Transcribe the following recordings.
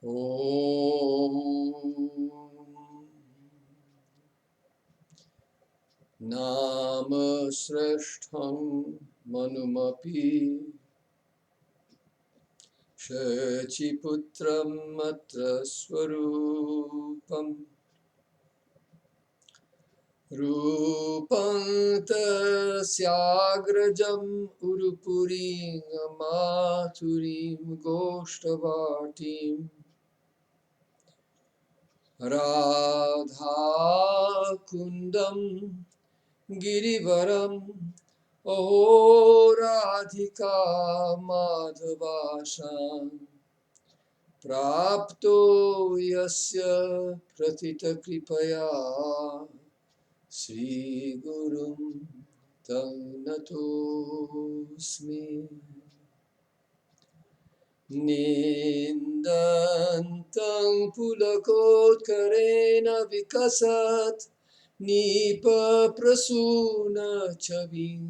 Om Nama Sreshtham Manumapi Shachiputram Matra Swarupam Rupam Tasyagrajam Urupurim Maturim Goshtavatim Radha Kundam Girivaram Aho Radhika Madhavasham Prapto Yasya Pratita Kripaya Sri Gurum Tam Natosmi Nindantam Pulakotkarena Vikasat Nipa Prasuna Chavim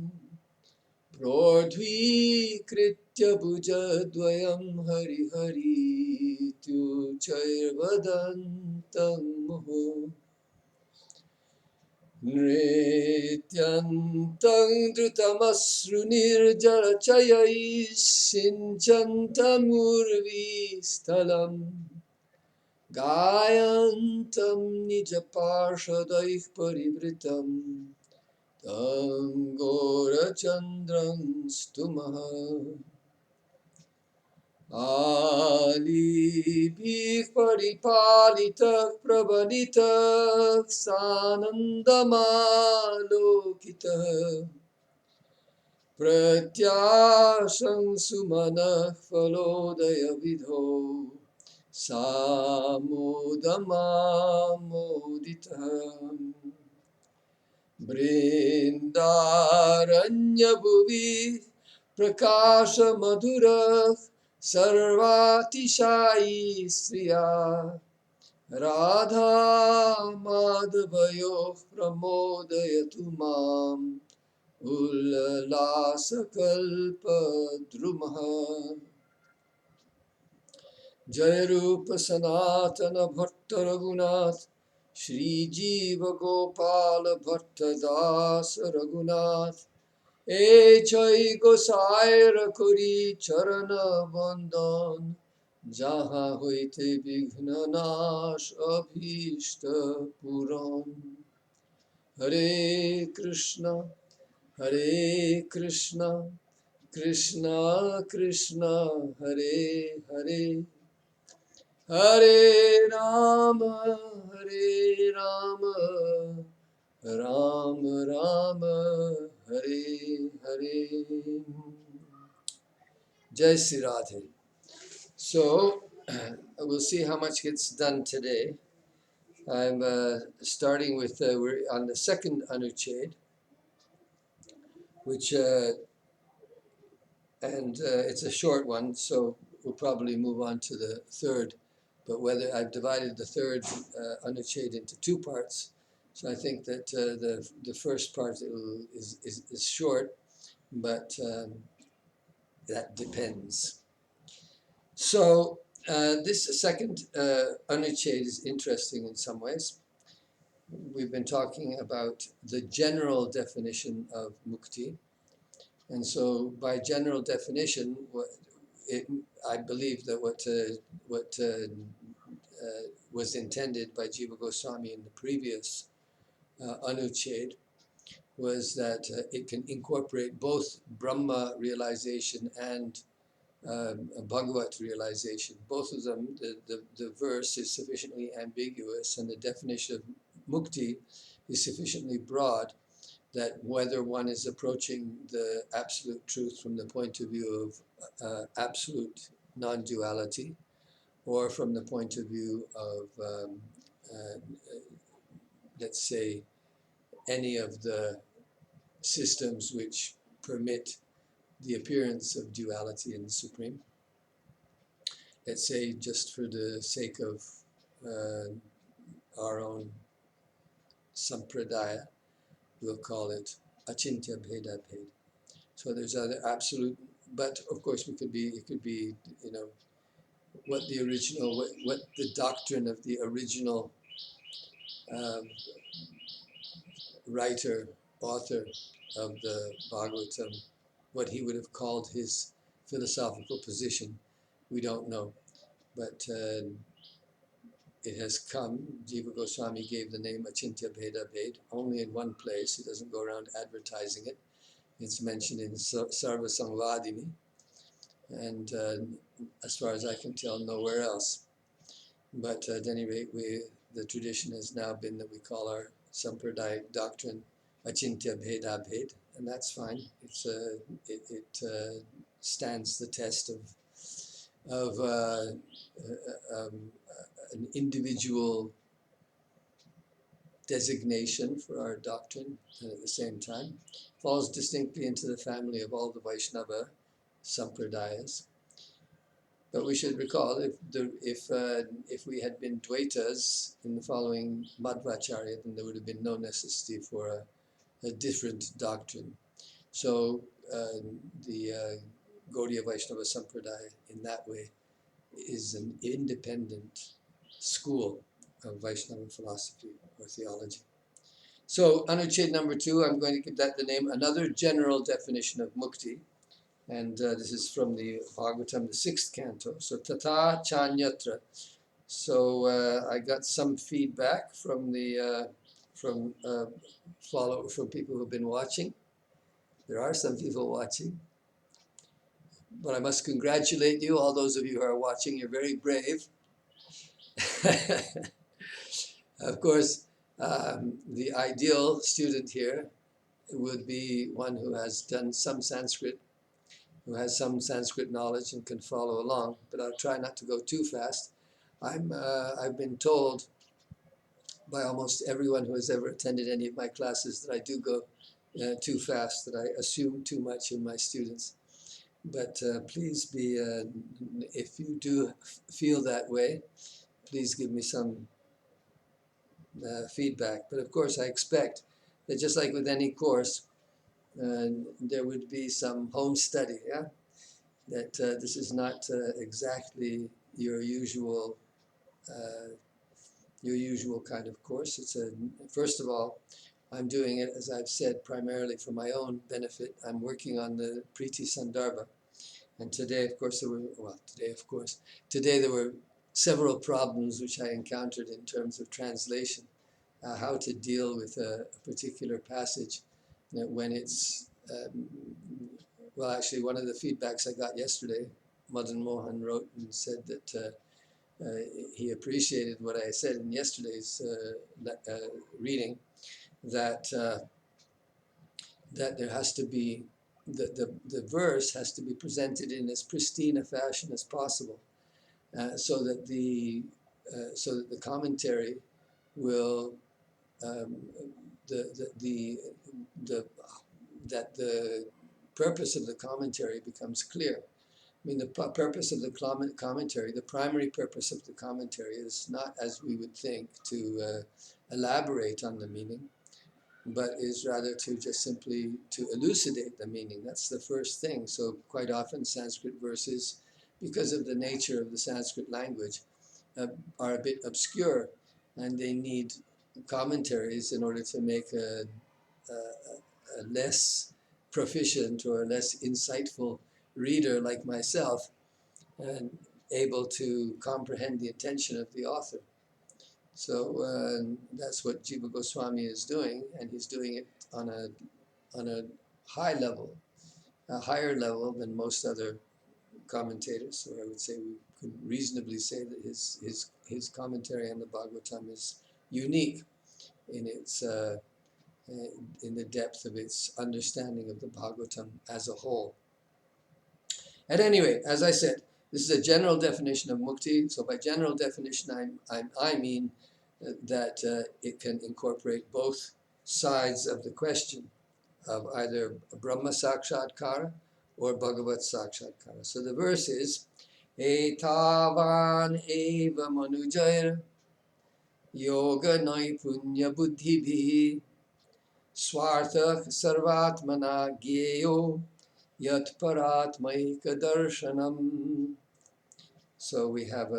Prodhvi Kritya Bhujadvayam Hari Hari Tuchairvadantam Muhu Nrityantang Drutamasru Nirjarachayai Sinchantamurvi Stalam Gayantam Nijaparshadaih Parivritam Tangora Chandram Stumaha Alibhih paripalitak pravanitak sanandamalokitah Pratyasham sumanah falodaya vidho samudamamoditah Brindaranya bhuvi prakasha madhurah sarvātishāyi śriyā Radha madhavayoh pramodayatu mam ullasakalpadrumaha Jaya Rupa Sanatana Bhatta Raghunath Shri Jiva Gopala Bhatta Das Raghunath Echai Gosaira Kori Charana Bandhan Jaha Hoite Vighna Nash Abhishta Puran Hare Krishna Hare Krishna Krishna Krishna Hare Hare Hare Rama Rama Rama Hare Hare Jai Sri Radhe. So we'll see how much gets done today. I'm starting with, we're on the second Anucheda, which, it's a short one, so we'll probably move on to the third. But whether I've divided the third Anucheda into two parts, so I think that the first part is short, but that depends. So this second Anucheda is interesting in some ways. We've been talking about the general definition of mukti, and so by general definition, I believe that what was intended by Jiva Goswami in the previous Anucheda was that it can incorporate both Brahma realization and Bhagavat realization. Both of them, the verse is sufficiently ambiguous and the definition of mukti is sufficiently broad that whether one is approaching the absolute truth from the point of view of absolute non-duality or from the point of view of, let's say, any of the systems which permit the appearance of duality in the Supreme. Let's say, just for the sake of our own sampradaya, we'll call it achintya bheda bhed. So there's other absolute, but of course it could be, what the original, what the doctrine of the original writer, author of the Bhagavatam, what he would have called his philosophical position, we don't know. But it has come. Jiva Goswami gave the name Achintya-bheda-bhed only in one place. He doesn't go around advertising it. It's mentioned in Sarva Samvadini, and as far as I can tell, nowhere else. But at any rate, the tradition has now been that we call our Sampradaya doctrine Achintya-bheda-bhed, and that's fine. It stands the test of an individual designation for our doctrine, and at the same time falls distinctly into the family of all the Vaishnava Sampradayas. But we should recall, if we had been Dvaitas in the following Madhvacharya, then there would have been no necessity for a different doctrine. So the Gaudiya Vaishnava Sampradaya, in that way, is an independent school of Vaishnava philosophy or theology. So, Anuched number 2, I'm going to give that the name, another general definition of mukti. And this is from the Bhagavatam, the 6th canto. So, tathā cānyatra. So, I got some feedback from from people who've been watching. There are some people watching. But I must congratulate you, all those of you who are watching. You're very brave. Of course, the ideal student here would be one who has done some Sanskrit, who has some Sanskrit knowledge and can follow along, but I'll try not to go too fast. I've been told by almost everyone who has ever attended any of my classes that I do go too fast, that I assume too much in my students. But please be, if you do feel that way, please give me some feedback. But of course, I expect that just like with any course, there would be some home study, yeah? That this is not exactly your usual kind of course. It's first of all, I'm doing it, as I've said, primarily for my own benefit. I'm working on the Priti Sandarbha. And today, of course, today there were several problems which I encountered in terms of translation, how to deal with a particular passage when it's, well, actually, one of the feedbacks I got yesterday, Madan Mohan wrote and said that he appreciated what I said in yesterday's reading, that there has to be, the verse has to be presented in as pristine a fashion as possible, so that the commentary will that the purpose of the commentary becomes clear. I mean, the purpose of the commentary, the primary purpose of the commentary is not, as we would think, to elaborate on the meaning, but is rather to just simply to elucidate the meaning. That's the first thing. So quite often Sanskrit verses, because of the nature of the Sanskrit language, are a bit obscure, and they need commentaries in order to make a less proficient or a less insightful reader like myself and able to comprehend the intention of the author. So that's what Jiva Goswami is doing, and he's doing it on a high level, a higher level than most other commentators. So I would say we could reasonably say that his commentary on the Bhagavatam is unique in its in the depth of its understanding of the Bhagavatam as a whole. At any rate, as I said, this is a general definition of mukti. So by general definition, I mean that it can incorporate both sides of the question of either Brahma Sakshatkara or Bhagavat Sakshatkara. So the verse is, etāvān eva manujair yoga-naipuṇya-buddhibhiḥ svārthaḥ sarvātmanā jñeyo parātmaika-darśanam. So we have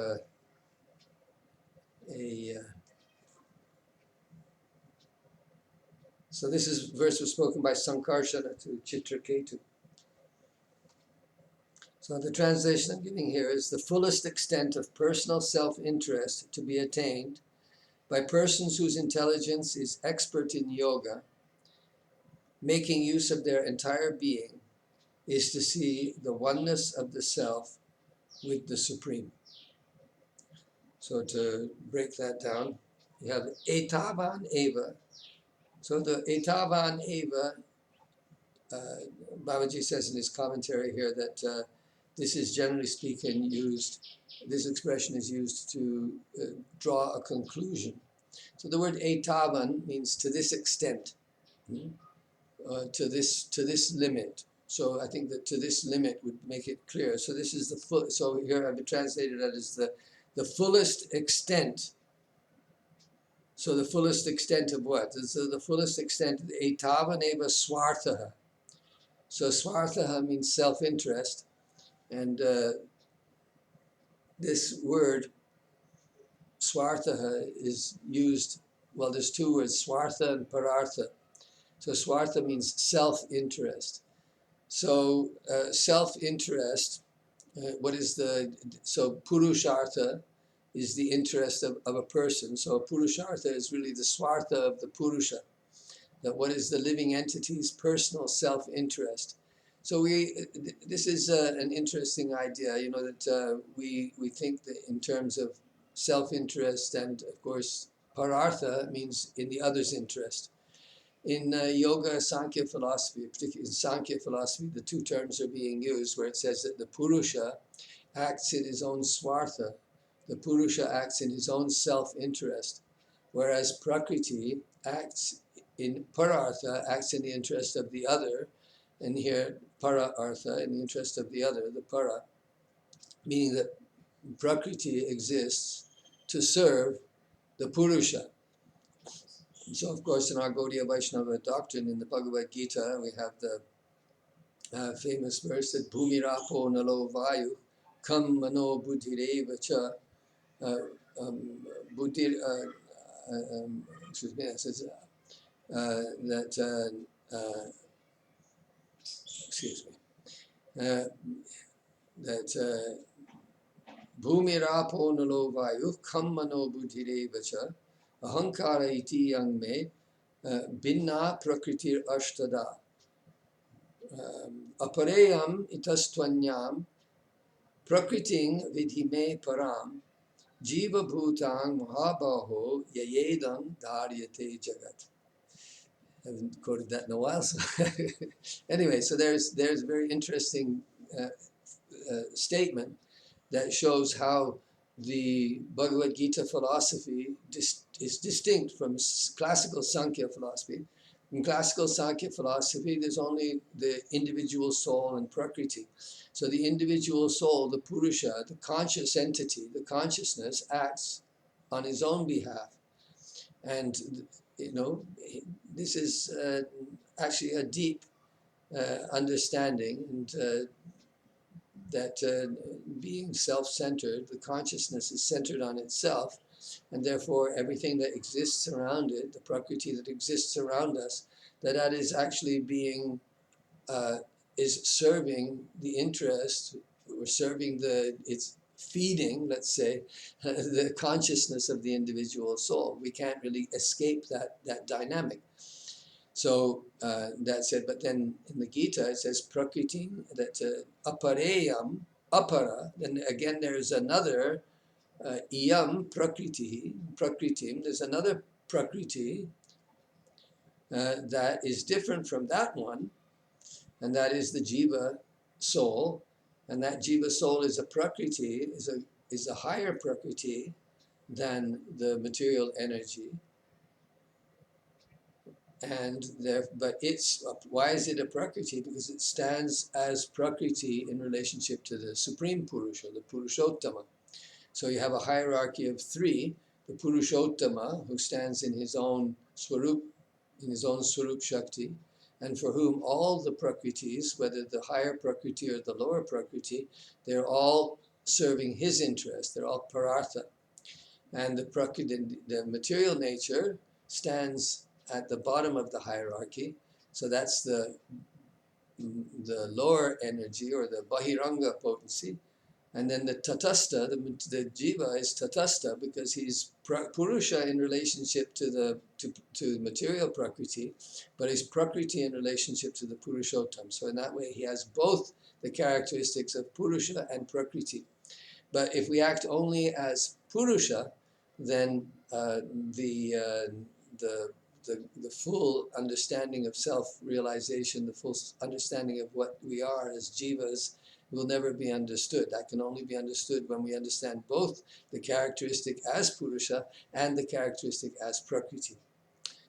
so this verse was spoken by Saṅkarṣaṇa to Citreketum. So the translation I'm giving here is: the fullest extent of personal self-interest to be attained by persons whose intelligence is expert in yoga, making use of their entire being, is to see the oneness of the self with the Supreme. So to break that down, you have etāvān eva. So the etāvān eva, Bhavaji says in his commentary here that this is generally speaking used, this expression is used to draw a conclusion. So the word etāvān means to this extent, to this limit. So I think that to this limit would make it clear. So this is the full. So here I've translated that as the fullest extent. So the fullest extent of what? So the fullest extent of the etāvān eva svārthaḥ. So svārthaḥ means self-interest, and this word svārthaḥ is used. Well, there's two words, svārtha and paraḥ. So svārtha means self-interest. So self-interest, what is so puruṣārtha is the interest of a person. So puruṣārtha is really the svārtha of the purusha, that what is the living entity's personal self-interest. So this is an interesting idea, you know, that we think that in terms of self-interest, and of course paraḥ means in the other's interest. In yoga Sankhya philosophy, particularly in Sankhya philosophy, the two terms are being used where it says that the purusha acts in his own svārtha, the purusha acts in his own self-interest, whereas prakriti acts in paraḥ, acts in the interest of the other, and here paraḥ in the interest of the other, the para, meaning that prakriti exists to serve the purusha. So, of course, in our Gaudiya Vaishnava doctrine, in the Bhagavad Gita, we have the famous verse that bhūmirapo nalo vayu kam mano buddhireva cha buddhir, excuse me, it says that, excuse me, that bhūmirapo nalo vayu kam mano buddhireva cha ahankara ity-ādi me binna prakritir ashtada apareyam itastvanyam prakriting vidhime param jiva bhutang mahabaho yayedam dharyate jagat. I haven't quoted that in a while. So anyway, so there's a very interesting statement that shows how the Bhagavad Gita philosophy is distinct from classical Sankhya philosophy. In classical Sankhya philosophy, there's only the individual soul and prakriti. So the individual soul, the purusha, the conscious entity, the consciousness acts on his own behalf. And, you know, this is actually a deep understanding, and that being self-centered, the consciousness is centered on itself, and therefore everything that exists around it, the prakriti that exists around us, that is actually being, is serving the interest, or serving it's feeding, let's say, the consciousness of the individual soul. We can't really escape that dynamic. So that's it. But then in the Gita it says prakriti, that apareyam, apara. Then again there's another iyam prakriti, prakritim. There's another prakriti that is different from that one, and that is the jiva soul. And that jiva soul is a prakriti, is a higher prakriti than the material energy. And but why is it a prakriti? Because it stands as prakriti in relationship to the supreme purusha, the puruṣottama. So you have a hierarchy of three: the puruṣottama, who stands in his own swarup, in his own swarup shakti, and for whom all the prakritis, whether the higher prakriti or the lower prakriti, they're all serving his interest. They're all parārtha. And the material nature stands at the bottom of the hierarchy. So that's the lower energy, or the bahiranga potency. And then the tatastha, the jiva is tatastha because he's purusha in relationship to material prakriti, but he's prakriti in relationship to the puruṣottam. So in that way he has both the characteristics of purusha and prakriti. But if we act only as purusha, then the full understanding of self-realization, the full understanding of what we are as jivas, will never be understood. That can only be understood when we understand both the characteristic as purusha and the characteristic as prakriti.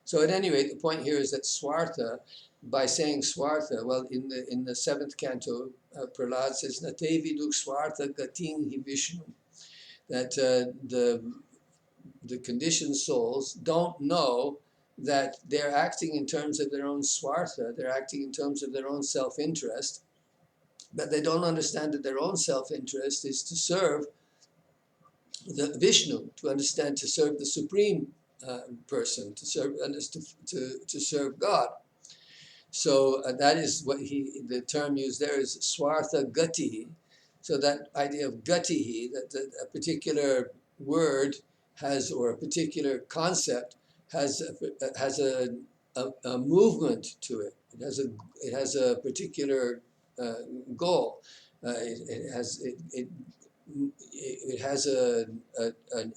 So at any rate, the point here is that svārthaḥ, by saying svārthaḥ, well, in the 7th canto, Prahlād says, Nate viduk svārthaḥ gatim hi Vishnu, that the conditioned souls don't know that they're acting in terms of their own svārthaḥ, they're acting in terms of their own self-interest, but they don't understand that their own self-interest is to serve the Vishnu, to serve the supreme person, to serve God. So that is what the term used there is svārthaḥ gatihi. So that idea of gatihi, that a particular word has, or a particular concept has a movement to it. It has a particular goal. It has an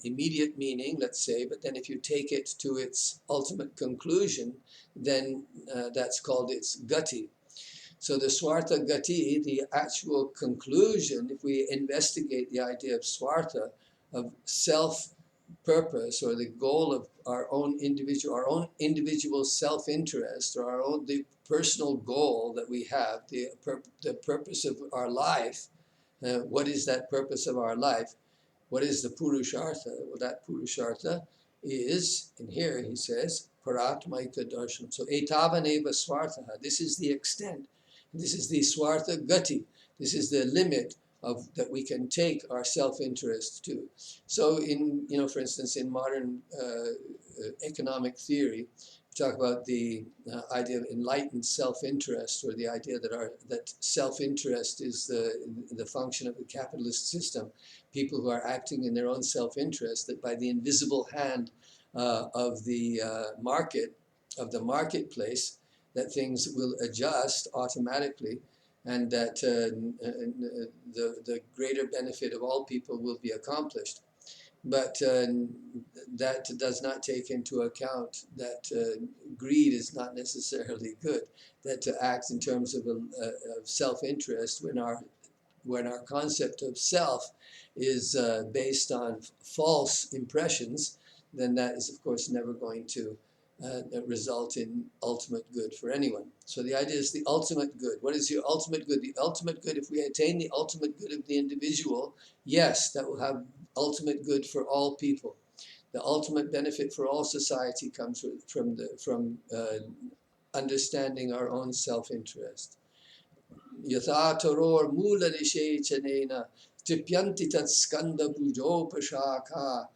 immediate meaning, let's say, but then if you take it to its ultimate conclusion, then that's called its gati. So the svārthaḥ gati, the actual conclusion, if we investigate the idea of svārthaḥ, of self-purpose, or the goal of our own individual self-interest, or the personal goal that we have, the purpose of our life. What is that purpose of our life? What is the puruṣārtha? Well, that puruṣārtha is, in here he says, parātmaika-darśanam. So etāvān eva svārthaḥ. This is the extent. This is the svārthaḥ gati. This is the limit that we can take our self-interest to. So for instance, in modern economic theory, we talk about the idea of enlightened self-interest, or the idea that self-interest is the function of the capitalist system. People who are acting in their own self-interest, that by the invisible hand of the marketplace, that things will adjust automatically, and that the greater benefit of all people will be accomplished. But that does not take into account that greed is not necessarily good, that to act in terms of self-interest when our concept of self is based on false impressions, then that is of course never going to result in ultimate good for anyone. So the idea is the ultimate good. What is your ultimate good? The ultimate good, if we attain the ultimate good of the individual, yes, that will have ultimate good for all people. The ultimate benefit for all society comes from understanding our own self-interest. Yathā taror mūla nishechanena tripyanti tat skanda bhujopashākha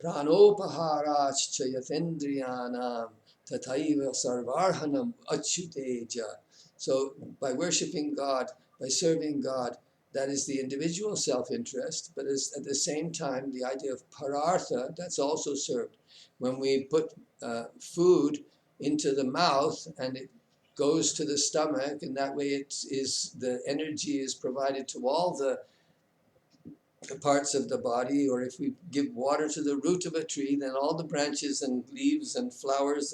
pranopaharāscha yathendriyanam tathaiva sarvārhanam achyuteja. So by worshipping God, by serving God, that is the individual self-interest, but at the same time, the idea of parārtha, that's also served. When we put food into the mouth and it goes to the stomach, and that way the energy is provided to all the parts of the body. Or if we give water to the root of a tree, then all the branches and leaves and flowers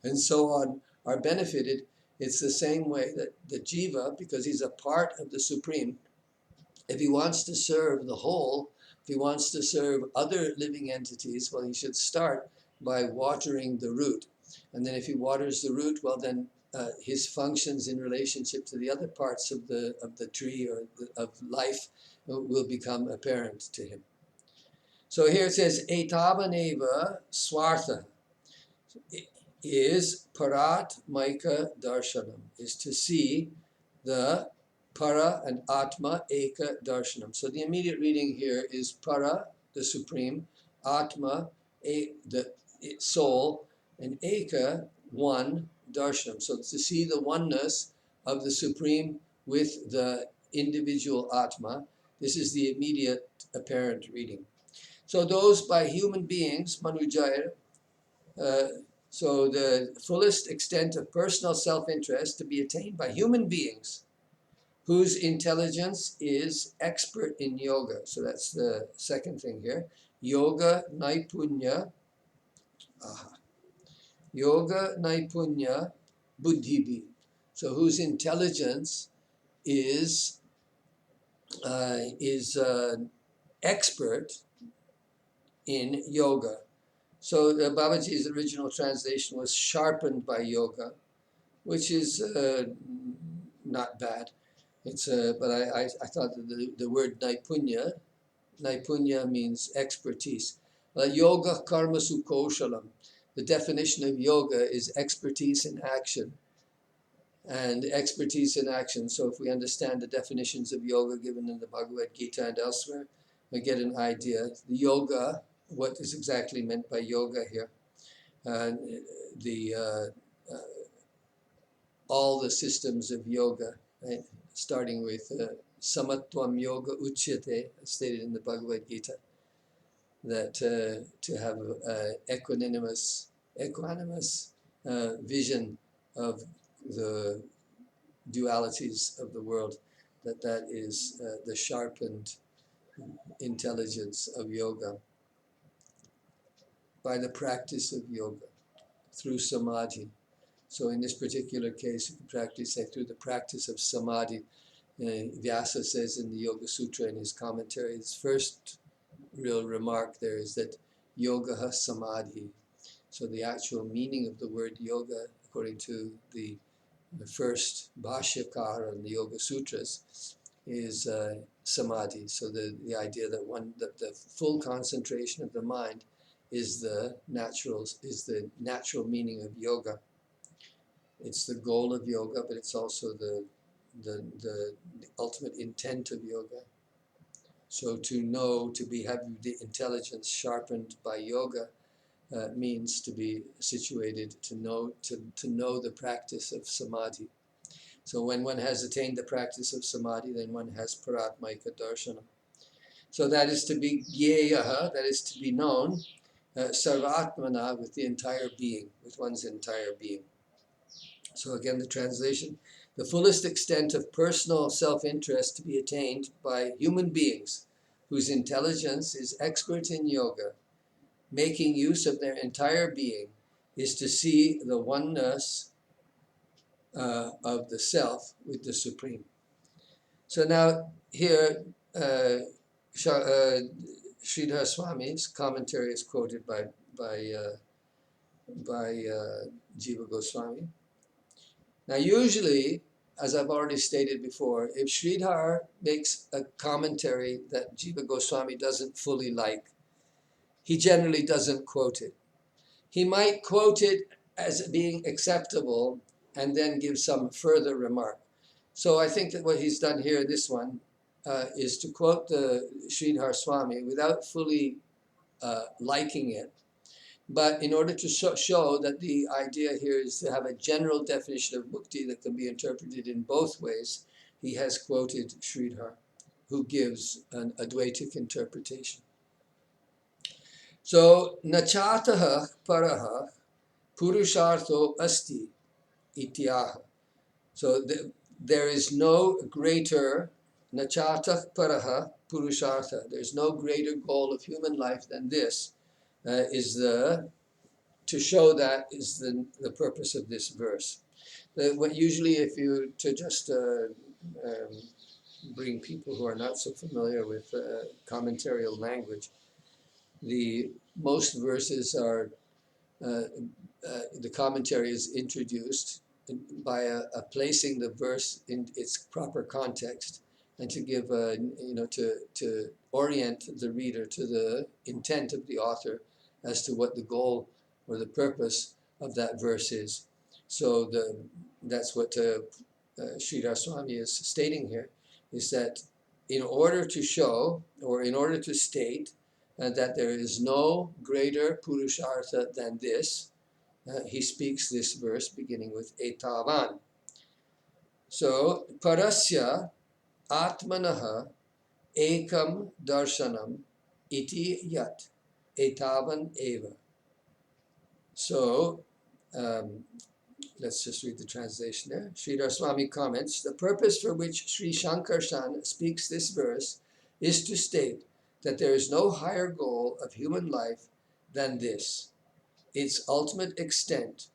and so on are benefited. It's the same way that the jiva, because he's a part of the Supreme, if he wants to serve the whole, if he wants to serve other living entities, well, he should start by watering the root. And then if he waters the root, well, then his functions in relationship to the other parts of the tree or of life will become apparent to him. So here it says, etāvān eva svārthaḥ is parātmaika-darśanam, is to see the para and atma eka darshanam. So the immediate reading here is para, the supreme, atma, the soul, and eka, one, darshanam. So to see the oneness of the supreme with the individual atma, this is the immediate apparent reading. So those by human beings, manujair, so the fullest extent of personal self-interest to be attained by human beings whose intelligence is expert in yoga. So that's the second thing here. Yoga-naipuṇya-buddhibhiḥ. So whose intelligence is expert in yoga. So Bhavati's original translation was sharpened by yoga, which is not bad. It's but I thought that the word naipunya means expertise. Yoga karma sukoshalam. The definition of yoga is expertise in action. And expertise in action. So if we understand the definitions of yoga given in the Bhagavad Gita and elsewhere, we get an idea. The yoga, what is exactly meant by yoga here? All the systems of yoga, right? Starting with samatvam yoga uchyate, stated in the Bhagavad Gita, that to have equanimous vision of the dualities of the world, that is the sharpened intelligence of yoga by the practice of yoga through samadhi. So in this particular case, you can practice through the practice of samadhi. Vyasa says in the Yoga Sutra in his commentary, his first real remark there is that yoga samadhi. So the actual meaning of the word yoga, according to the first bhashyakara in the Yoga Sutras, is samadhi. So the idea that the full concentration of the mind is the natural meaning of yoga. It's the goal of yoga, but it's also the ultimate intent of yoga. So to have the intelligence sharpened by yoga means to be situated to know the practice of samadhi. So when one has attained the practice of samadhi, then one has parātmaika-darśanam. So that is to be jñeyo, that is to be known, sarvātmanā, with the entire being, with one's entire being. So again, the translation: the fullest extent of personal self-interest to be attained by human beings whose intelligence is expert in yoga, making use of their entire being, is to see the oneness of the self with the Supreme. So now here, Sridhar Swami's commentary is quoted by Jiva Goswami. Now usually, as I've already stated before, if Sridhar makes a commentary that Jiva Goswami doesn't fully like, he generally doesn't quote it. He might quote it as being acceptable and then give some further remark. So I think that what he's done here, this one, is to quote the Sridhar Swami without fully liking it, but in order to show that the idea here is to have a general definition of mukti that can be interpreted in both ways, he has quoted Sridhar, who gives an Advaitic interpretation. So, na cātaḥ paraḥ puruṣārtho'stīty, ity-ādi. So there is no greater, na cātaḥ paraḥ puruṣārtha, there's no greater goal of human life than this. To show that is the purpose of this verse. Usually, if you just bring people who are not so familiar with commentarial language, most verses are the commentary is introduced by placing the verse in its proper context, and to give to orient the reader to the intent of the author as to what the goal or the purpose of that verse is. So that's what Sridhar Swami is stating here is that in order to show, or in order to state that there is no greater puruṣārtha than this, he speaks this verse beginning with etāvān. So, parasyātmana ekaṁ darshanam ity-ādi etāvān eva. So, let's just read the translation there. Sridhar Swami comments, the purpose for which śrī-śaṅkarṣaṇaś speaks this verse is to state that there is no higher goal of human life than this. Its ultimate extent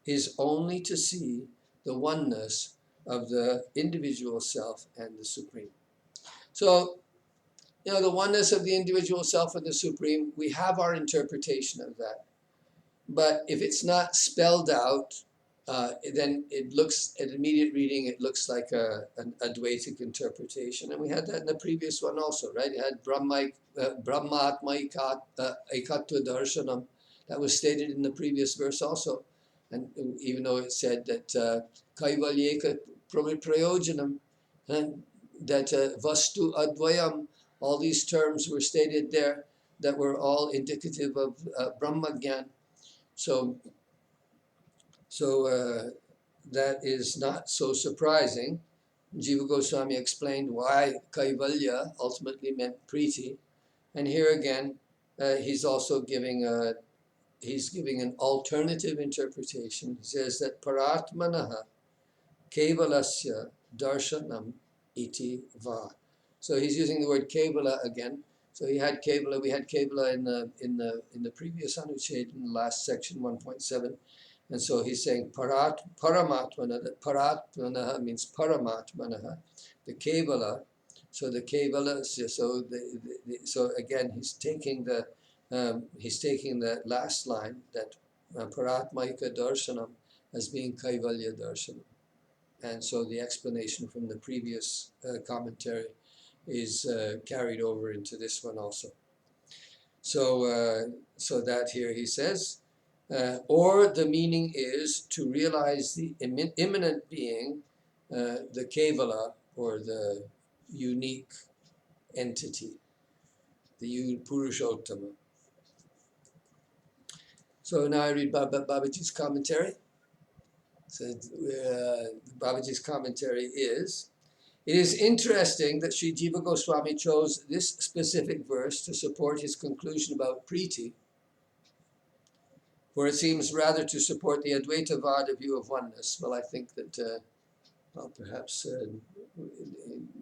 is only to see the oneness of the individual self and the Supreme. So, the oneness of the individual self and the Supreme, we have our interpretation of that. But if it's not spelled out, then it looks, at immediate reading, it looks like an Advaitic interpretation. And we had that in the previous one also, right? It had parātmaika-darśanam. That was stated in the previous verse also. And even though it said that kevalasya prayojanam, and that vastu advayam, all these terms were stated there that were all indicative of Brahmagyan. So that is not so surprising. Jiva Goswami explained why kaivalya ultimately meant priti, and here again he's also giving an alternative interpretation. He says that parātmaṇaḥ kevalasya darshanam ity-ādi. So he's using the word kevala again. So he had kevala. We had kevala in the previous anuched in the last section 1.7, and so he's saying paramātmana. That parātmana means paramatmanaḥ, the kevala. So the kevalasya. So again, he's taking the last line, that parātmaika-darśanam, as being kaivalya darshanam, and so the explanation from the previous commentary is carried over into this one also. So that here he says, or the meaning is to realize the immanent being, the kevala, or the unique entity, the puruṣottama. So now I read Babaji's commentary. So Babaji's commentary is, it is interesting that Sri Jiva Goswami chose this specific verse to support his conclusion about Priti, for it seems rather to support the Advaitavada view of oneness. Well, I think that, perhaps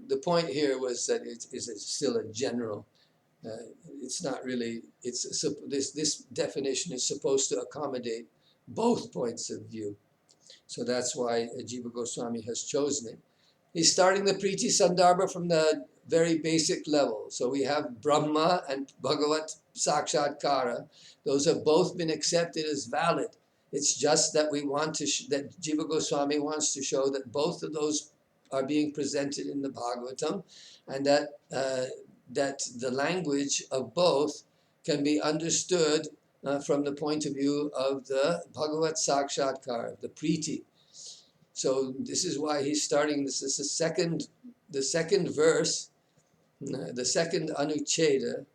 the point here was that it is still a general. It's not really. This definition is supposed to accommodate both points of view. So that's why Jiva Goswami has chosen it. He's starting the Priti Sandarbha from the very basic level. So we have Brahma and Bhagavat Sakshatkara. Those have both been accepted as valid. It's just that we want to, that Jiva Goswami wants to show that both of those are being presented in the Bhagavatam, and that the language of both can be understood from the point of view of the Bhagavat Sakshatkara, the Priti. So this is why he's starting. This is the second verse, the second anucheda.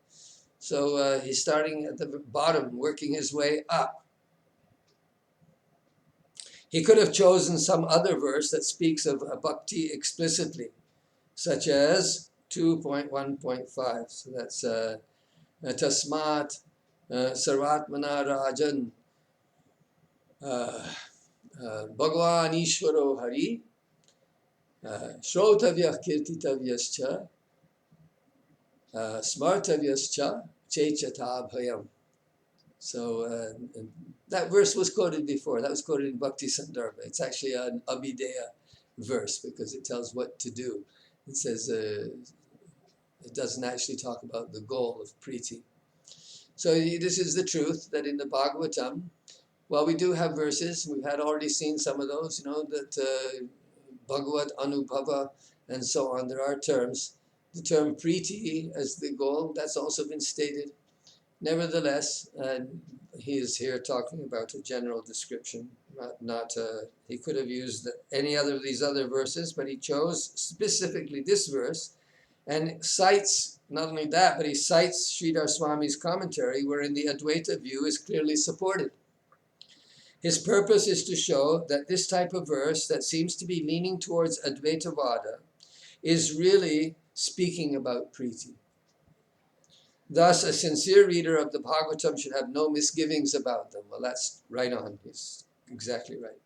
So he's starting at the bottom, working his way up. He could have chosen some other verse that speaks of bhakti explicitly, such as 2.1.5. So that's tasmat sarvātmanā rajan Bhagavan Ishvaro Hari Shrotavyah Kirtitavyascha Smartavyascha Chechatā bhayam. So that verse was quoted before. That was quoted in Bhakti Sandarbha. It's actually an Abhideya verse because it tells what to do. It says it doesn't actually talk about the goal of Priti. So this is the truth, that in the Bhagavatam, well, we do have verses. We've had already seen some of those, that Bhagavat Anubhava and so on. There are terms. The term Priti as the goal, that's also been stated. Nevertheless, he is here talking about a general description. He could have used any other of these other verses, but he chose specifically this verse and cites, not only that, but he cites Sridhar Swami's commentary wherein the Advaita view is clearly supported. His purpose is to show that this type of verse that seems to be leaning towards Advaitavada is really speaking about Priti. Thus, a sincere reader of the Bhagavatam should have no misgivings about them. Well, that's right on. He's exactly right.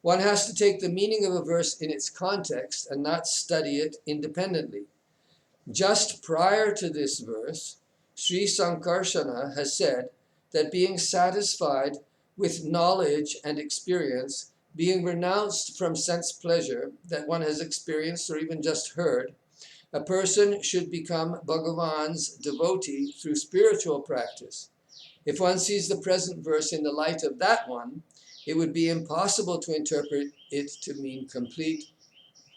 One has to take the meaning of a verse in its context and not study it independently. Just prior to this verse, śrī-śaṅkarṣaṇaś has said that being satisfied with knowledge and experience, being renounced from sense pleasure that one has experienced or even just heard, a person should become Bhagavan's devotee through spiritual practice. If one sees the present verse in the light of that one, it would be impossible to interpret it to mean complete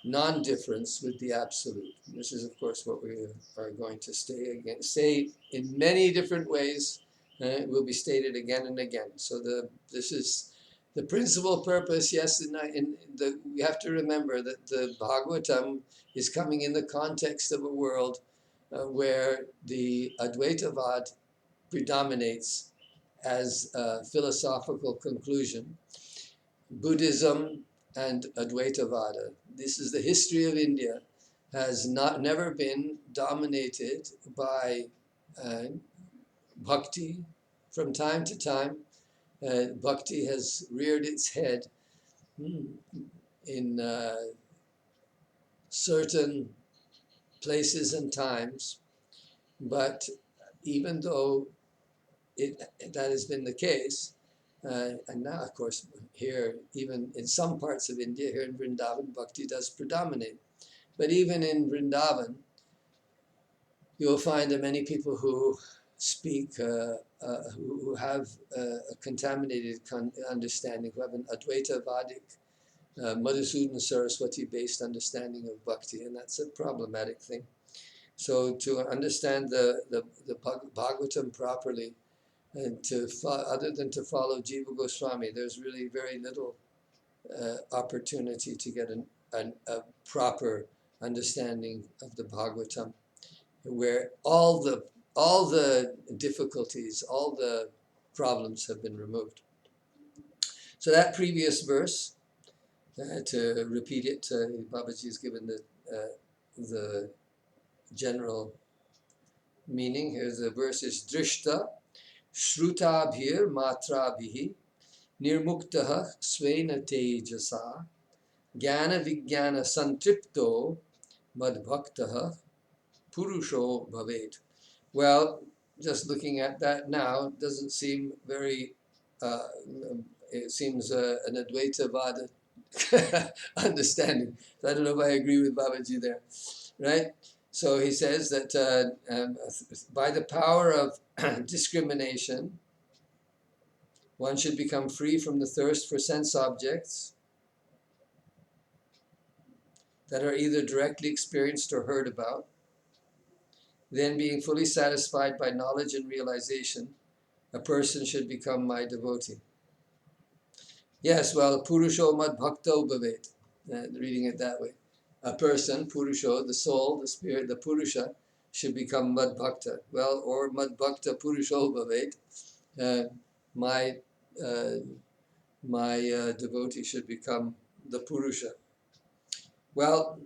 non-difference with the Absolute. This is, of course, what we are going to say in many different ways. It will be stated again and again. So this is the principal purpose. Yes, we have to remember that the Bhagavatam is coming in the context of a world where the Advaitavad predominates as a philosophical conclusion. Buddhism and Advaitavada. This is the history of India, has never been dominated by bhakti. From time to time, bhakti has reared its head in certain places and times, but even though that has been the case, and now, of course, here, even in some parts of India, here in Vrindavan, bhakti does predominate. But even in Vrindavan, you will find that many people who speak, who have a contaminated understanding, who have an Advaitavadic, Madhusudana Saraswati-based understanding of bhakti, and that's a problematic thing. So to understand the Bhagavatam properly, and other than to follow Jiva Goswami, there's really very little opportunity to get a proper understanding of the Bhagavatam, where all the difficulties, all the problems have been removed. So that previous verse, to repeat it, Babaji has given the general meaning. Here's the verse is Drishta Shrutabhir Matrabhihi Nirmuktaha Svena Tejasa Jnana Vijnana Santripto Madbhaktaha Purusho Bhavet. Well, just looking at that now doesn't seem very, it seems an Advaitavada understanding. So I don't know if I agree with Babaji there, right? So he says that by the power of discrimination, one should become free from the thirst for sense objects that are either directly experienced or heard about. Then, being fully satisfied by knowledge and realization, a person should become my devotee. Yes, well, Purusho Mad Bhakto Bhavet, reading it that way. A person, Purusho, the soul, the spirit, the Purusha, should become Mad Bhakta. Well, or Mad Bhakta Purusho Bhavet, my devotee should become the Purusha. Well,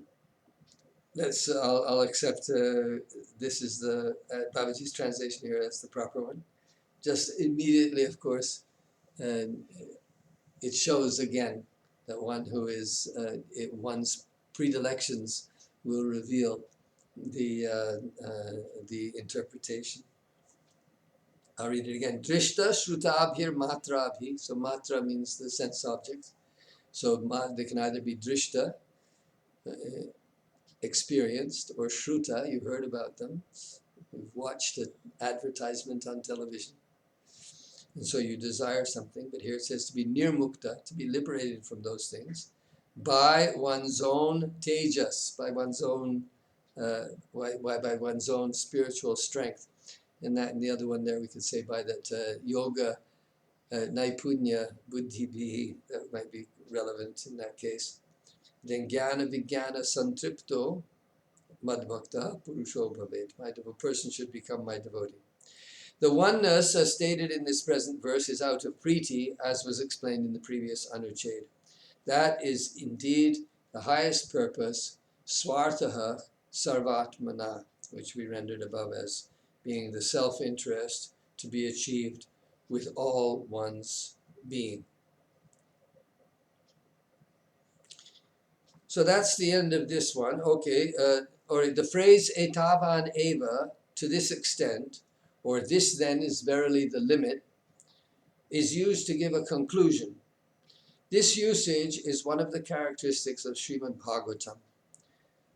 I'll accept this is the Babaji's translation here. That's the proper one. Just immediately, of course, it shows again that one who is one's predilections will reveal the interpretation. I'll read it again. Drishta shrutabhir matrabhi. So matra means the sense objects. So they can either be drishta, experienced, or shruta, you've heard about them. You've watched an advertisement on television. And so you desire something, but here it says to be nirmukta, to be liberated from those things, by one's own tejas, by one's own spiritual strength. and that, and the other one there we could say by that yoga-naipuṇya-buddhibhiḥ, that might be relevant in that case. Then jnana-vijnana-santripto madbhakta purusho bhavet. A person should become my devotee. The oneness as stated in this present verse is out of Priti, as was explained in the previous Anuched. That is indeed the highest purpose, svārthaḥ sarvātmanā, which we rendered above as being the self-interest to be achieved with all one's being. So that's the end of this one. Okay, or the phrase etāvān eva, to this extent, or this then is verily the limit, is used to give a conclusion. This usage is one of the characteristics of Srimad Bhagavatam.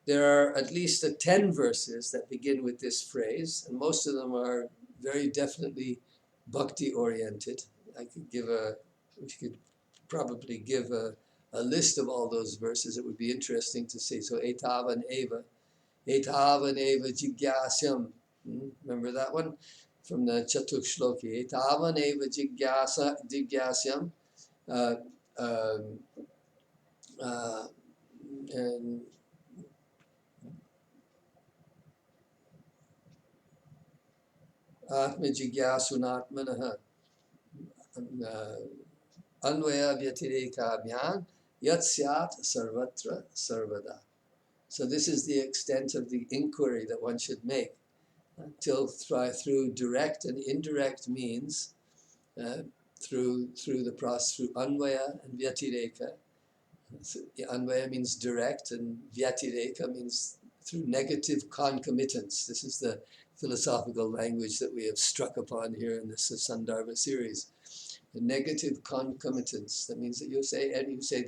There are at least 10 verses that begin with this phrase, and most of them are very definitely bhakti-oriented. We could probably give a list of all those verses. It would be interesting to see. So, etāvān eva jigyasyam. Remember that one from the Chatuk Shloki? Etāvān eva jigyasyam. And atma-jigyasunatmanaḥ anvaya vyatireka-bhyan yat syat sarvatra sarvada. So this is the extent of the inquiry that one should make until through direct and indirect means, through the process, through anvaya and vyatireka. Anvaya means direct, and vyatireka means through negative concomitance. This is the philosophical language that we have struck upon here in this Sandarbha series. The negative concomitance. That means that you say that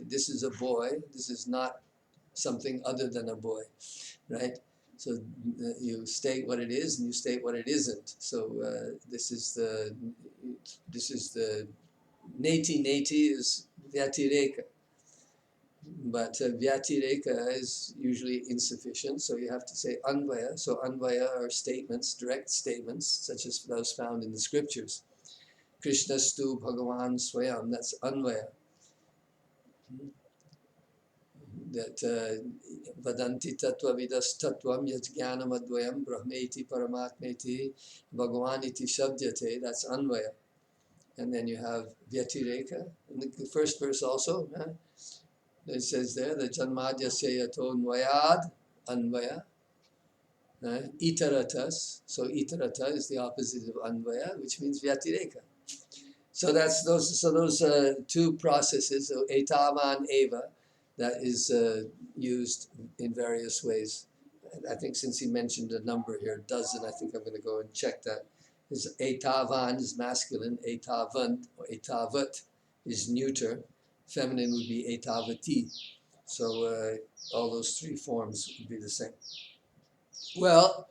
this is a boy, this is not something other than a boy, right? So you state what it is and you state what it isn't. So this is the neti is vyatireka. But vyatireka is usually insufficient, so you have to say anvaya. So anvaya are statements, direct statements, such as those found in the scriptures. Krishnastu Bhagavan Swayam, that's anvaya. That vadanti tattva vidas tattvam yat jnanam advayam brahmeti paramatmeti bhagavaniti shabdyate, that's anvaya. And then you have vyatireka, in the first verse also, it says there, the janmadya seyato nwayad, anvaya, itaratas, so itarata is the opposite of anvaya, which means vyatireka. So those two processes, so etāvān eva, that is used in various ways. I think since he mentioned a number here, a dozen, I think I'm going to go and check that. Is etāvān is masculine, etāvān or etāvat is neuter. Feminine would be etāvati. So all those three forms would be the same. Well,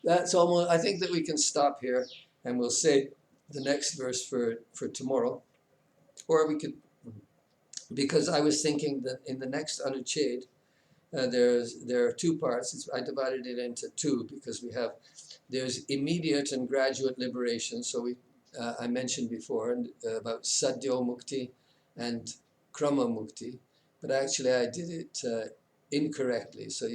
that's almost, I think that we can stop here and we'll say the next verse for tomorrow. Or we could, because I was thinking that in the next Anuched, there are two parts. I divided it into two because there's immediate and graduate liberation. So I mentioned before about sadyo-mukti and krama-mukti, but actually I did it incorrectly. So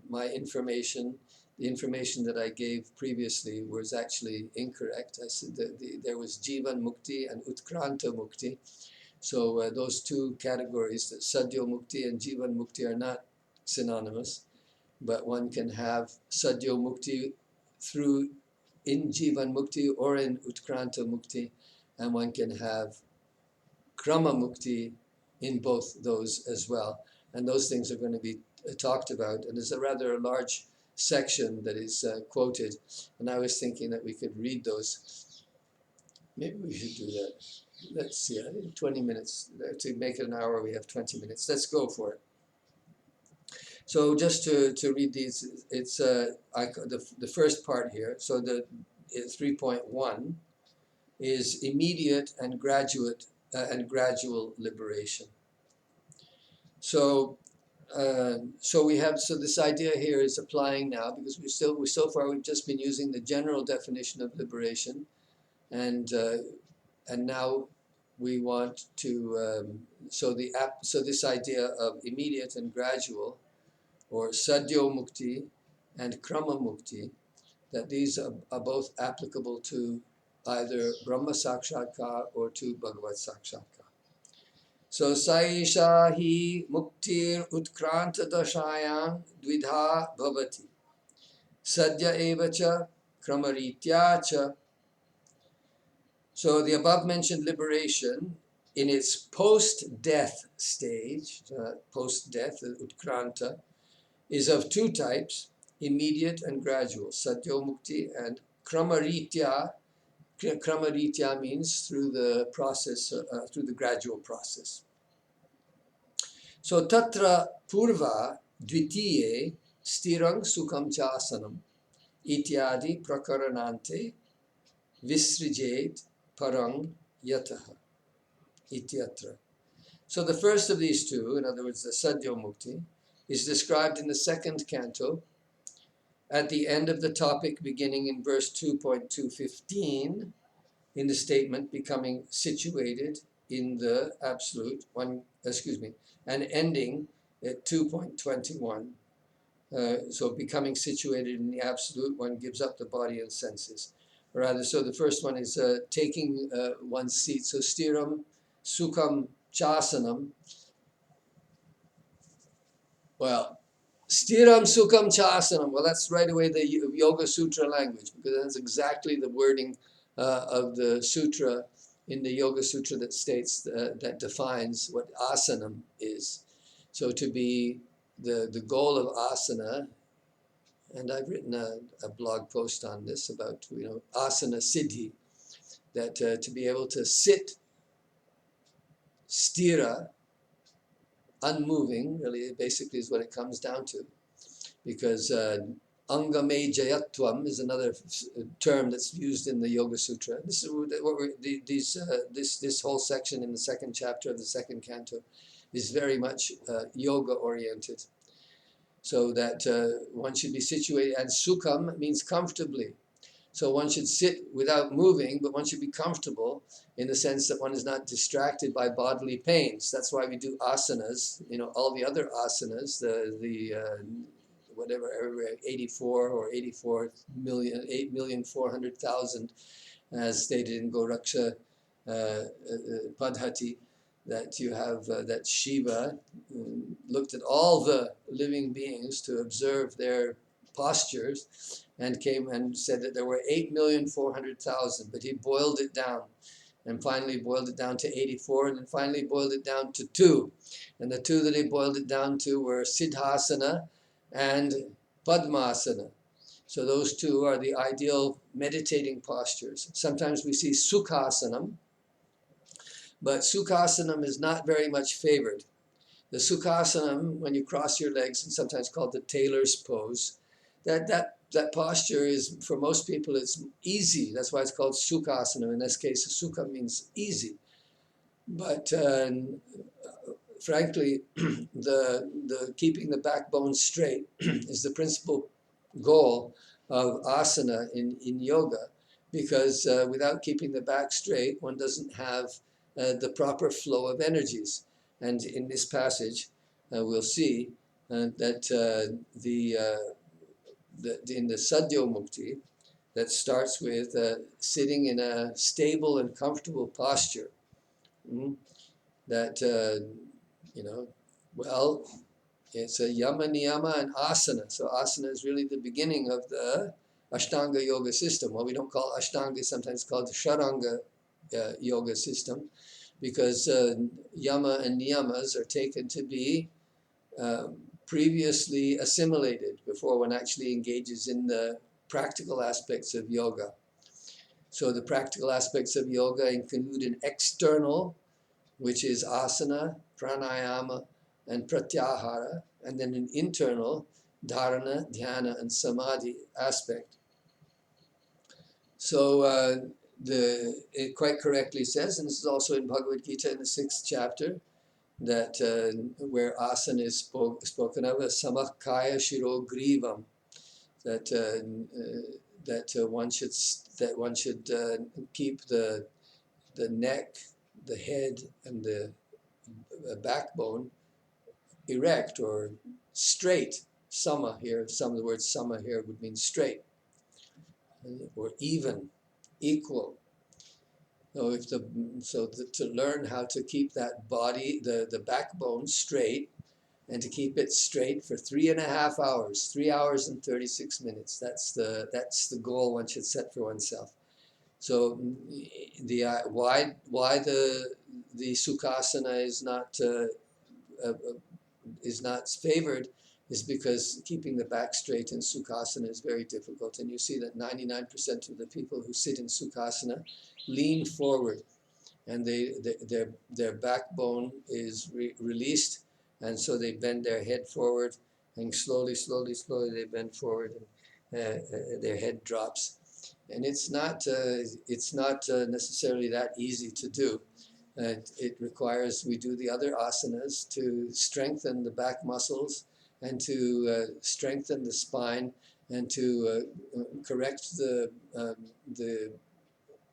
my information, the information that I gave previously was actually incorrect. I said that there was jivan-mukti and utkrānta-mukti. So those two categories, sadyo-mukti and jivan-mukti, are not synonymous, but one can have sadyo-mukti in jivan-mukti or in utkrānta-mukti, and one can have krama-mukti in both those as well. And those things are going to be talked about. And there's a rather large section that is quoted. And I was thinking that we could read those. Maybe we should do that. Let's see, 20 minutes. To make it an hour, we have 20 minutes. Let's go for it. So just to read these, it's the first part here. So the 3.1 is immediate and gradual liberation. So So this idea here is applying now, because so far we've just been using the general definition of liberation, and now we want to so this idea of immediate and gradual, or sadyo-mukti and krama-mukti, that these are both applicable to either Brahma Sakshatkar or to Bhagavad Sakshatkar. So saiṣā hi muktir utkrānta-daśāyāṁ dvidhā bhavati sadya evacha krama-rītyā cha. So the above mentioned liberation in its post-death stage, post-death, utkrānta, is of two types: immediate and gradual, sadyo-mukti, and krama-rītyā. Krama-rītyā means through the process, through the gradual process. So tatra pūrvā dvidhā sthiraṁ sukham chāsanam ity-ādi prakaranante visrijet paraṁ yataḥ ity-ādi. So the first of these two, in other words, the sadyo-mukti, is described in the second canto at the end of the topic, beginning in verse 2.215, in the statement becoming situated in the absolute one, and ending at 2.21. So becoming situated in the absolute, one gives up the body and senses. Or rather, so the first one is taking one's seat. So sthiram sukham chasanam. Well, sthiram sukham chasanam. Well, that's right away the Yoga Sutra language, because that's exactly the wording of the sutra in the Yoga Sutra that states, that defines what asanam is. So to be the goal of asana, and I've written a blog post on this about, asana siddhi, that to be able to sit sthira, unmoving, really basically is what it comes down to, because angame jayatvam is another term that's used in the Yoga Sutra. This is what this whole section in the second chapter of the second canto is very much yoga oriented. So that one should be situated, and sukham means comfortably. So one should sit without moving, but one should be comfortable in the sense that one is not distracted by bodily pains. That's why we do asanas. All the other asanas, whatever, 84 or 84 million, 8,400,000, as stated in Goraksha Padhati, that you have that Shiva looked at all the living beings to observe their postures, and came and said that there were 8,400,000, but he boiled it down, and finally boiled it down to 84, and then finally boiled it down to 2. And the 2 that he boiled it down to were Siddhasana and Padmasana. So those 2 are the ideal meditating postures. Sometimes we see Sukhasanam, but Sukhasanam is not very much favored. The Sukhasanam, when you cross your legs, and sometimes called the tailor's pose, that posture is, for most people, it's easy. That's why it's called Sukhasanam. In this case, Sukha means easy. But frankly, the keeping the backbone straight is the principal goal of asana in yoga, because without keeping the back straight, one doesn't have the proper flow of energies. And in this passage, we'll see that in the sadyo-mukti, that starts with sitting in a stable and comfortable posture. That, it's a yama, niyama, and asana. So asana is really the beginning of the Ashtanga yoga system. Well, we don't call Ashtanga, sometimes called the Sharanga yoga system, because yama and niyamas are taken to be previously assimilated before one actually engages in the practical aspects of yoga. So the practical aspects of yoga include an external, which is asana, pranayama, and pratyahara, and then an internal, dharana, dhyana, and samadhi aspect. So it quite correctly says, and this is also in Bhagavad Gita in the 6th chapter, that where asana is spoken of as samakaya shiro grivam, that one should keep the neck, the head, and the backbone erect or straight. Sama here, some of the words sama here would mean straight or even, equal. So to learn how to keep that body, the backbone straight, and to keep it straight for 3.5 hours, 3 hours and 36 minutes. That's the goal one should set for oneself. So why the sukhasana is not favored is because keeping the back straight in sukhasana is very difficult. And you see that 99% of the people who sit in sukhasana lean forward, and their backbone is released, and so they bend their head forward, and slowly they bend forward, and their head drops. And it's not necessarily that easy to do. It requires we do the other asanas to strengthen the back muscles and to strengthen the spine and to correct the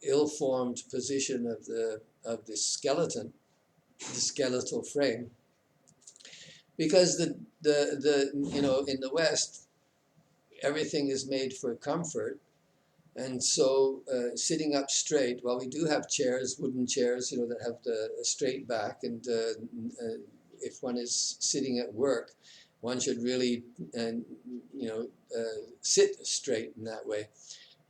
ill-formed position of the skeleton, the skeletal frame, because the in the West everything is made for comfort, and so sitting up straight. Well, we do have chairs, wooden chairs, that have a straight back, and if one is sitting at work, one should really sit straight in that way.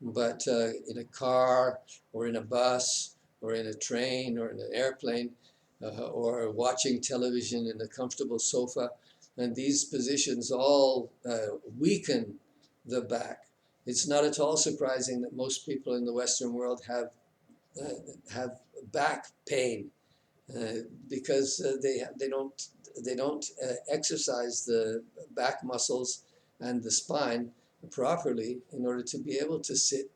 But in a car, or in a bus, or in a train, or in an airplane, or watching television in a comfortable sofa, and these positions all weaken the back. It's not at all surprising that most people in the Western world have back pain because they don't exercise the back muscles and the spine properly in order to be able to sit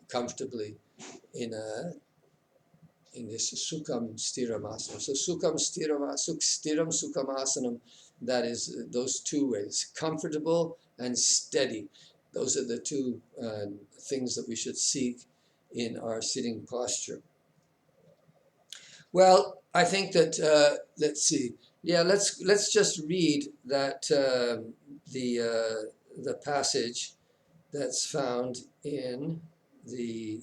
comfortably in this sukham stiram asana. So sukham stiram sukham asanam, that is those two ways, comfortable and steady. Those are the two things that we should seek in our sitting posture. Well, I think that let's see. Yeah, let's just read that the passage that's found in the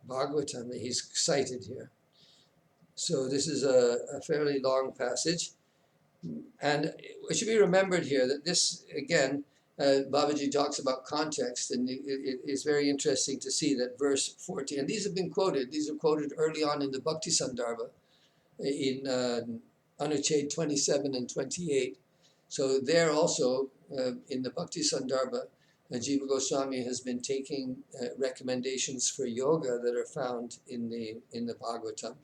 Bhagavatam that he's cited here. So this is a fairly long passage, and it should be remembered here that this, again, Babaji talks about context, and it is very interesting to see that verse 14, and these are quoted early on in the Priti Sandarbha, in Anuched 27 and 28. So there also, in the Priti Sandarbha, Jiva Goswami has been taking recommendations for yoga that are found in the Bhagavatam,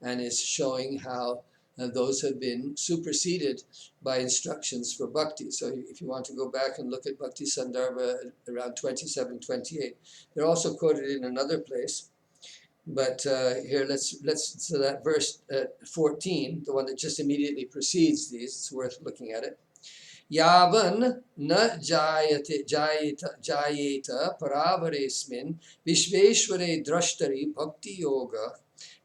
and is showing how those have been superseded by instructions for bhakti. So if you want to go back and look at Priti Sandarbha around 27, 28, they're also quoted in another place. But here, so that verse 14, the one that just immediately precedes these, it's worth looking at it. Yavan na jayeta paravaresmin vishveshware drashtari bhakti yoga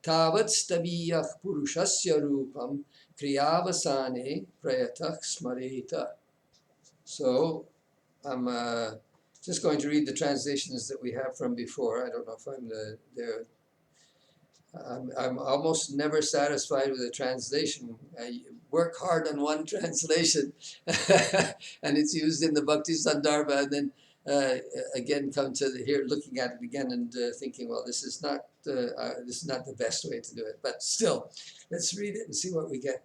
tavat stabiyah puruṣasya rupam kriyavasane prayatah smareta. So I'm just going to read the translations that we have from before. I don't know if I'm there. I'm almost never satisfied with a translation. I work hard on one translation, and it's used in the Bhakti Sandarbha, and then again come to here, looking at it again, and thinking, well, this is not the best way to do it. But still, let's read it and see what we get.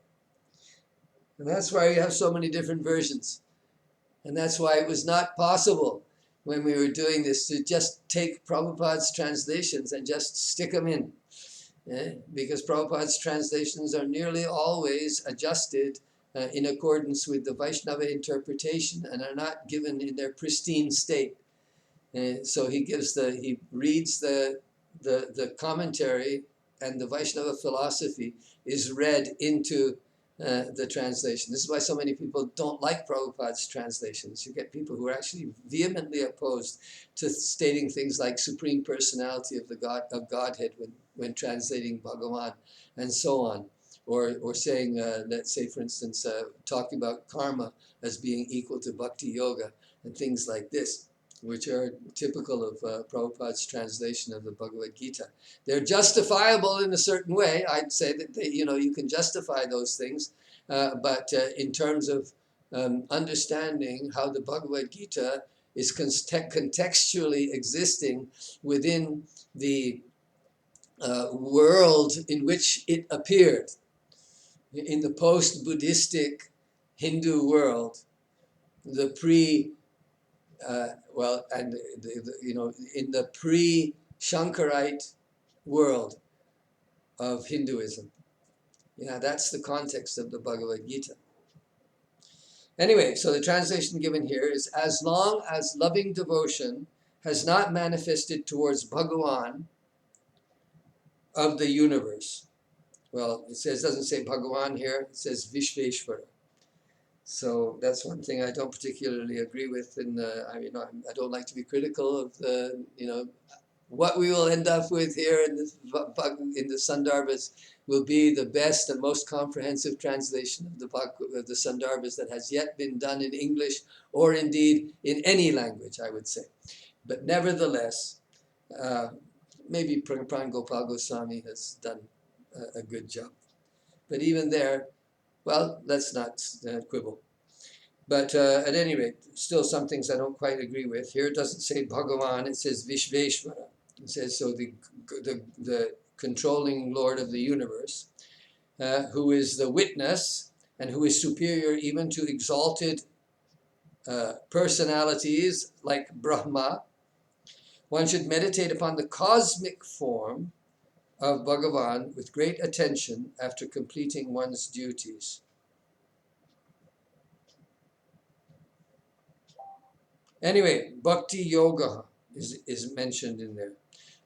And that's why we have so many different versions, and that's why it was not possible when we were doing this to just take Prabhupada's translations and just stick them in. Because Prabhupada's translations are nearly always adjusted in accordance with the Vaishnava interpretation and are not given in their pristine state. So he reads the commentary, and the Vaishnava philosophy is read into the translation. This is why so many people don't like Prabhupada's translations. You get people who are actually vehemently opposed to stating things like Supreme Personality of the Godhead when translating Bhagavan, and so on. Or saying, let's say, for instance, talking about karma as being equal to bhakti yoga and things like this, which are typical of Prabhupada's translation of the Bhagavad Gita. They're justifiable in a certain way. I'd say that you can justify those things, but in terms of understanding how the Bhagavad Gita is contextually existing within the world in which it appeared, in the post-Buddhistic Hindu world, the in the pre-Shankarite world of Hinduism. That's the context of the Bhagavad Gita. Anyway, so the translation given here is, as long as loving devotion has not manifested towards Bhagavan of the universe. Well, doesn't say Bhagavan here, it says Vishveshvara. So that's one thing I don't particularly agree with. And I don't like to be critical of what we will end up with here in the Sandarbhas will be the best and most comprehensive translation of the Sandarbhas that has yet been done in English, or indeed in any language, I would say. But nevertheless, maybe Pran Gopal Goswami has done a good job. But even there, well, let's not quibble. But at any rate, still some things I don't quite agree with. Here it doesn't say Bhagavan, it says Vishveshvara. It says, so the controlling Lord of the universe, who is the witness and who is superior even to exalted personalities like Brahma. One should meditate upon the cosmic form of Bhagavan with great attention after completing one's duties. Anyway, bhakti yoga is mentioned in there.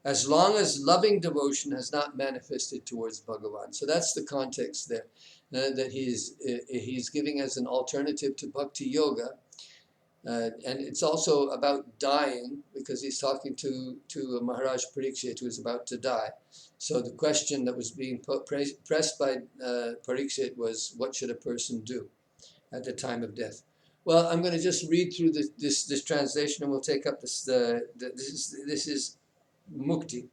As long as loving devotion has not manifested towards Bhagavan. So that's the context there, that he's giving as an alternative to bhakti yoga. And it's also about dying, because he's talking to Maharaj Parikshit, who is about to die. So the question that was being pressed by Parikshit was, what should a person do at the time of death? Well, I'm going to just read through this translation, and we'll take up this is mukti.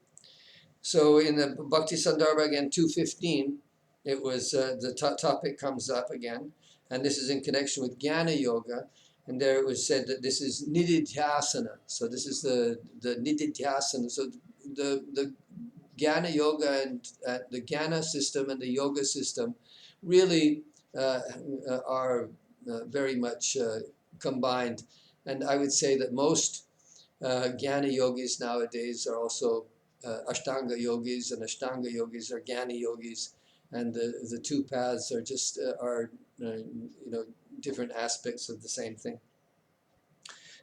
So in the Bhakti Sandarbha, again, 215, it was the topic comes up again, and this is in connection with Jnana Yoga. And there it was said that this is nididhyasana. So this is the nididhyasana. So the Jnana Yoga and the Jnana system and the Yoga system really are very much combined. And I would say that most Jnana Yogis nowadays are also Ashtanga Yogis, and Ashtanga Yogis are Jnana Yogis. And the two paths are just different aspects of the same thing.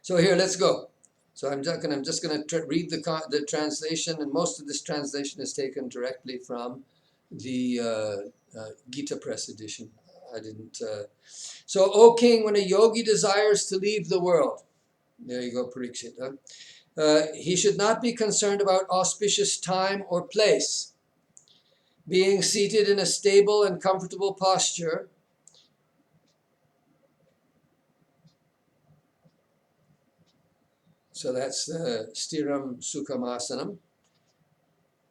So here, let's go. So I'm just going to read the translation, and most of this translation is taken directly from the Gita Press edition. I didn't. So, O king, when a yogi desires to leave the world, there you go, Parikshit. He should not be concerned about auspicious time or place. Being seated in a stable and comfortable posture, so that's the Stiram Sukhamasanam.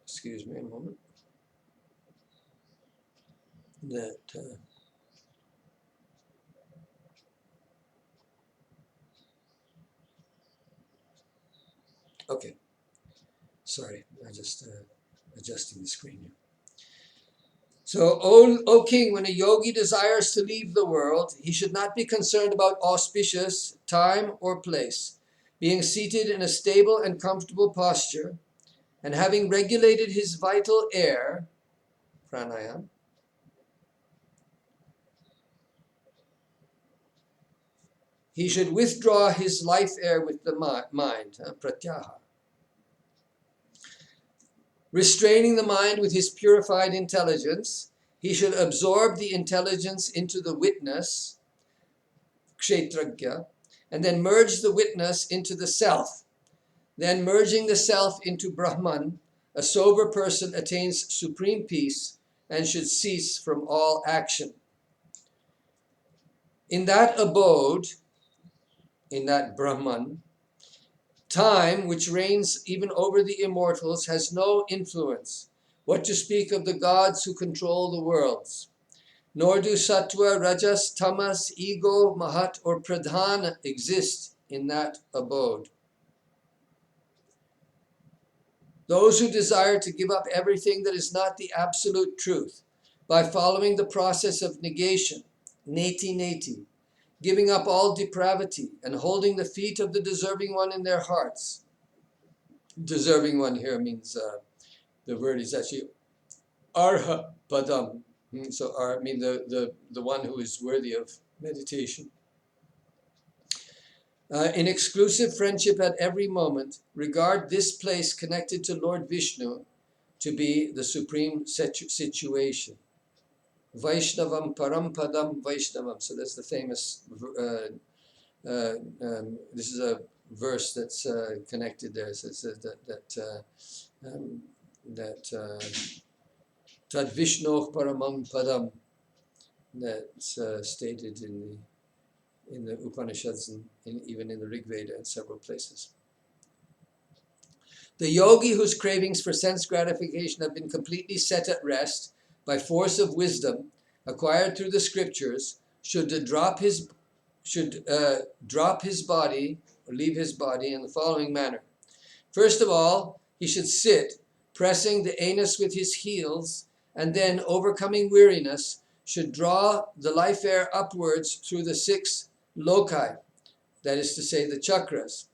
Excuse me a moment. Okay. Sorry, I just adjusting the screen here. So, O king, when a yogi desires to leave the world, he should not be concerned about auspicious time or place. Being seated in a stable and comfortable posture, and having regulated his vital air, pranayam, he should withdraw his life air with the mind, pratyaha. Restraining the mind with his purified intelligence, He should absorb the intelligence into the witness, kshetrakya, and then merge the witness into the self. Then merging the self into Brahman, a sober person attains supreme peace and should cease from all action. In that abode, in that Brahman, time, which reigns even over the immortals, has no influence. What to speak of the gods who control the worlds? Nor do sattva, rajas, tamas, ego, mahat, or pradhana exist in that abode. Those who desire to give up everything that is not the absolute truth by following the process of negation, neti, giving up all depravity and holding the feet of the deserving one in their hearts. Deserving one here means, the word is actually arha padam. So the one who is worthy of meditation. In exclusive friendship at every moment, regard this place connected to Lord Vishnu to be the supreme situation. Vaishnavam param padam Vaishnavam. So that's the famous, this is a verse that's connected there. So it says that tad Vishnoh paramam padam, that's stated in the Upanishads and even in the Rig Veda in several places. The yogi whose cravings for sense gratification have been completely set at rest by force of wisdom acquired through the scriptures should drop his body or leave his body in the following manner. First of all, he should sit, pressing the anus with his heels, and then, overcoming weariness, should draw the life air upwards through the 6 loci, that is to say, the chakras.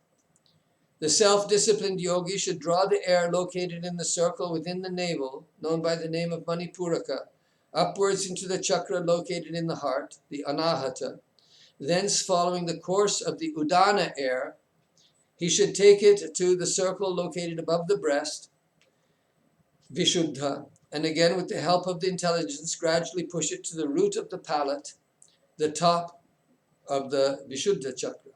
The self-disciplined yogi should draw the air located in the circle within the navel, known by the name of Manipuraka, upwards into the chakra located in the heart, the anahata. Thence, following the course of the udana air, he should take it to the circle located above the breast, vishuddha, and again with the help of the intelligence, gradually push it to the root of the palate, the top of the vishuddha chakra.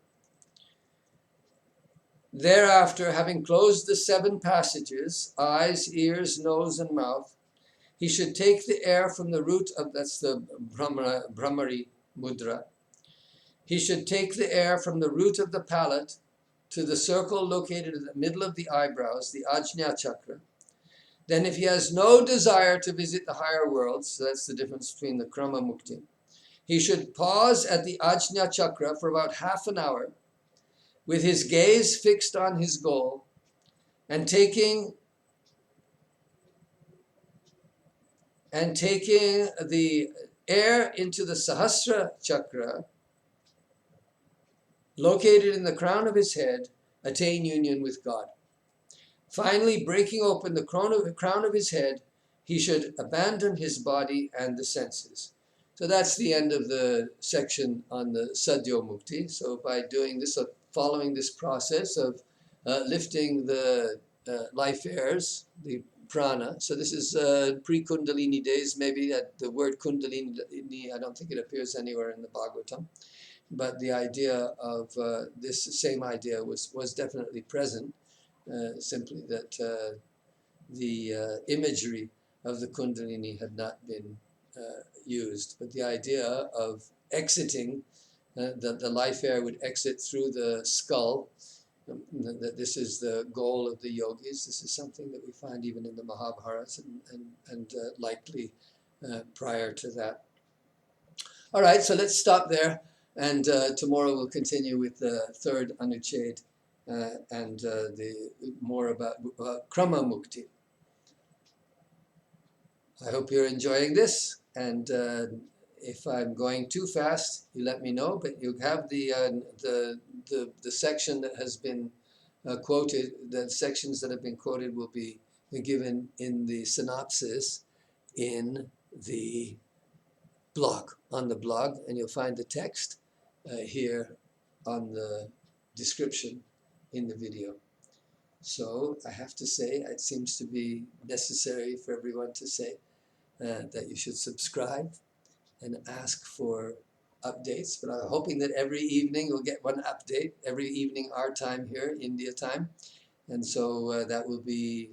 Thereafter, having closed the 7 passages, eyes, ears, nose, and mouth, he should take the air from the root of, that's the Brahmari mudra. He should take the air from the root of the palate to the circle located in the middle of the eyebrows, the ajna chakra. Then if he has no desire to visit the higher worlds, so that's the difference between the krama-mukti, he should pause at the ajna chakra for about half an hour with his gaze fixed on his goal and taking the air into the sahasra chakra located in the crown of his head, attain union with God. Finally, breaking open the crown of his head, he should abandon his body and the senses. So that's the end of the section on the sadyo-mukti. So by doing this, following this process of lifting the life airs, the prana. So this is pre-Kundalini days, maybe that the word Kundalini, I don't think it appears anywhere in the Bhagavatam. But the idea of this same idea was definitely present, simply that the imagery of the Kundalini had not been used. But the idea of exiting, that the life air would exit through the skull, that this is the goal of the yogis. This is something that we find even in the Mahabharata and likely prior to that. All right, so let's stop there. And tomorrow we'll continue with the 3rd Anuched and the more about krama-mukti. I hope you're enjoying this, and if I'm going too fast, you let me know. But you have the section that has been quoted. The sections that have been quoted will be given in the synopsis in the blog, on the blog, and you'll find the text here on the description in the video. So I have to say, it seems to be necessary for everyone to say, that you should subscribe and ask for updates. But I'm hoping that every evening we'll get one update, every evening our time here, India time. And so that will be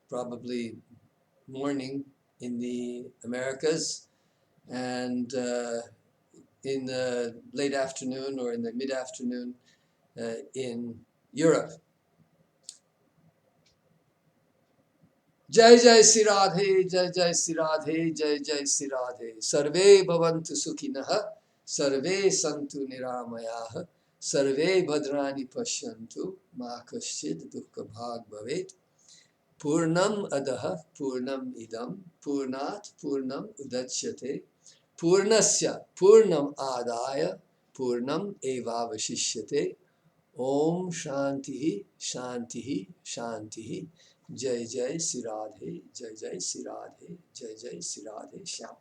probably morning in the Americas, and in the late afternoon or in the mid-afternoon in Europe. Jai Jai Sri Radhe, Jai Jai Sri Radhe, Jai Jai Sri Radhe. Sarve bhavantu sukhinaha, sarve santu niramayaha, sarve bhadrani pashyantu, ma kaśchid dukkha bhag bhavet. Purnam adaha purnam idam purnat purnam udachyate purnasya purnam adaya purnam evavashishyate. Om Shantihi Shantihi Shantihi. Jai Jai Sri Radhe, Jai Jai Sri Radhe, Jai Jai Sri Radhe Shyam.